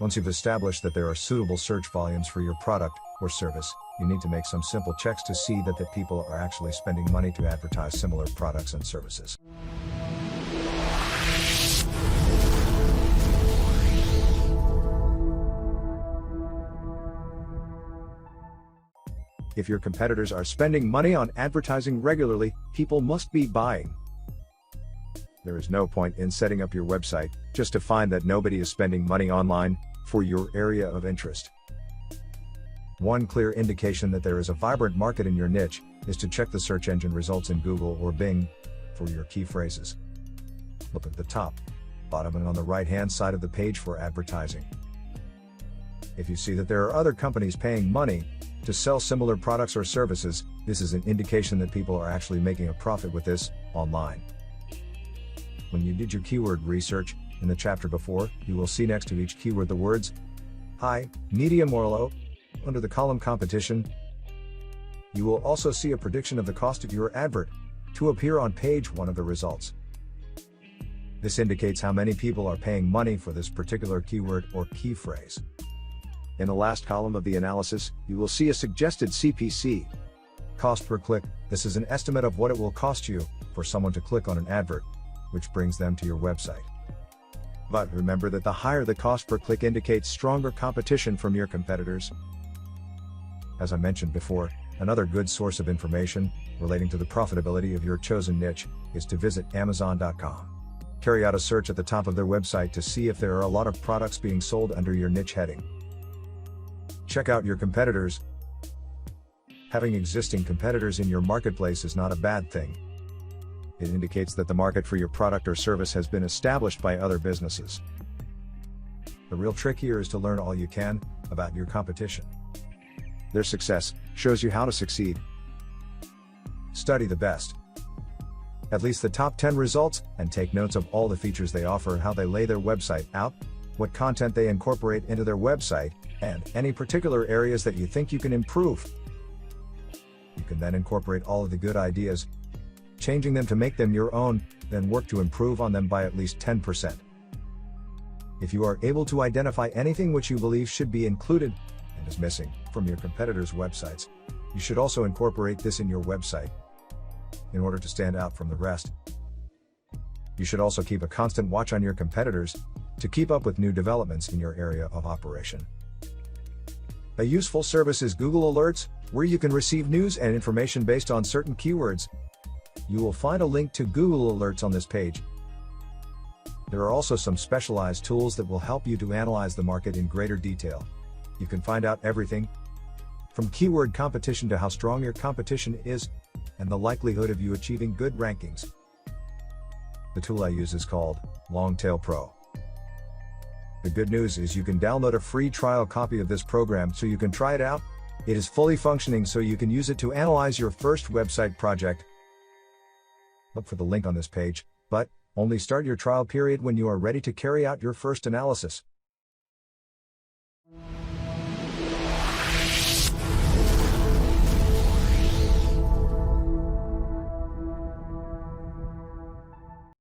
Once you've established that there are suitable search volumes for your product or service, you need to make some simple checks to see that the people are actually spending money to advertise similar products and services. If your competitors are spending money on advertising regularly, people must be buying. There is no point in setting up your website just to find that nobody is spending money online for your area of interest. One clear indication that there is a vibrant market in your niche is to check the search engine results in Google or Bing for your key phrases. Look at the top, bottom, and on the right-hand side of the page for advertising. If you see that there are other companies paying money to sell similar products or services, this is an indication that people are actually making a profit with this online. When you did your keyword research, in the chapter before, you will see next to each keyword the words high, medium, or low, under the column competition. You will also see a prediction of the cost of your advert to appear on page 1 of the results. This indicates how many people are paying money for this particular keyword or key phrase. In the last column of the analysis, you will see a suggested CPC, cost per click. This is an estimate of what it will cost you for someone to click on an advert, which brings them to your website. But remember that the higher the cost per click indicates stronger competition from your competitors. As I mentioned before, another good source of information relating to the profitability of your chosen niche is to visit Amazon.com. Carry out a search at the top of their website to see if there are a lot of products being sold under your niche heading. Check out your competitors. Having existing competitors in your marketplace is not a bad thing. It indicates that the market for your product or service has been established by other businesses. The real trick here is to learn all you can about your competition. Their success shows you how to succeed. Study the best, at least the top 10 results, and take notes of all the features they offer, how they lay their website out, what content they incorporate into their website, and any particular areas that you think you can improve. You can then incorporate all of the good ideas, changing them to make them your own, then work to improve on them by at least 10%. If you are able to identify anything which you believe should be included and is missing from your competitors' websites, you should also incorporate this in your website in order to stand out from the rest. You should also keep a constant watch on your competitors to keep up with new developments in your area of operation. A useful service is Google Alerts, where you can receive news and information based on certain keywords. You will find a link to Google Alerts on this page. There are also some specialized tools that will help you to analyze the market in greater detail. You can find out everything from keyword competition to how strong your competition is, and the likelihood of you achieving good rankings. The tool I use is called Longtail Pro. The good news is you can download a free trial copy of this program so you can try it out. It is fully functioning so you can use it to analyze your first website project. Look for the link on this page, but only start your trial period when you are ready to carry out your first analysis.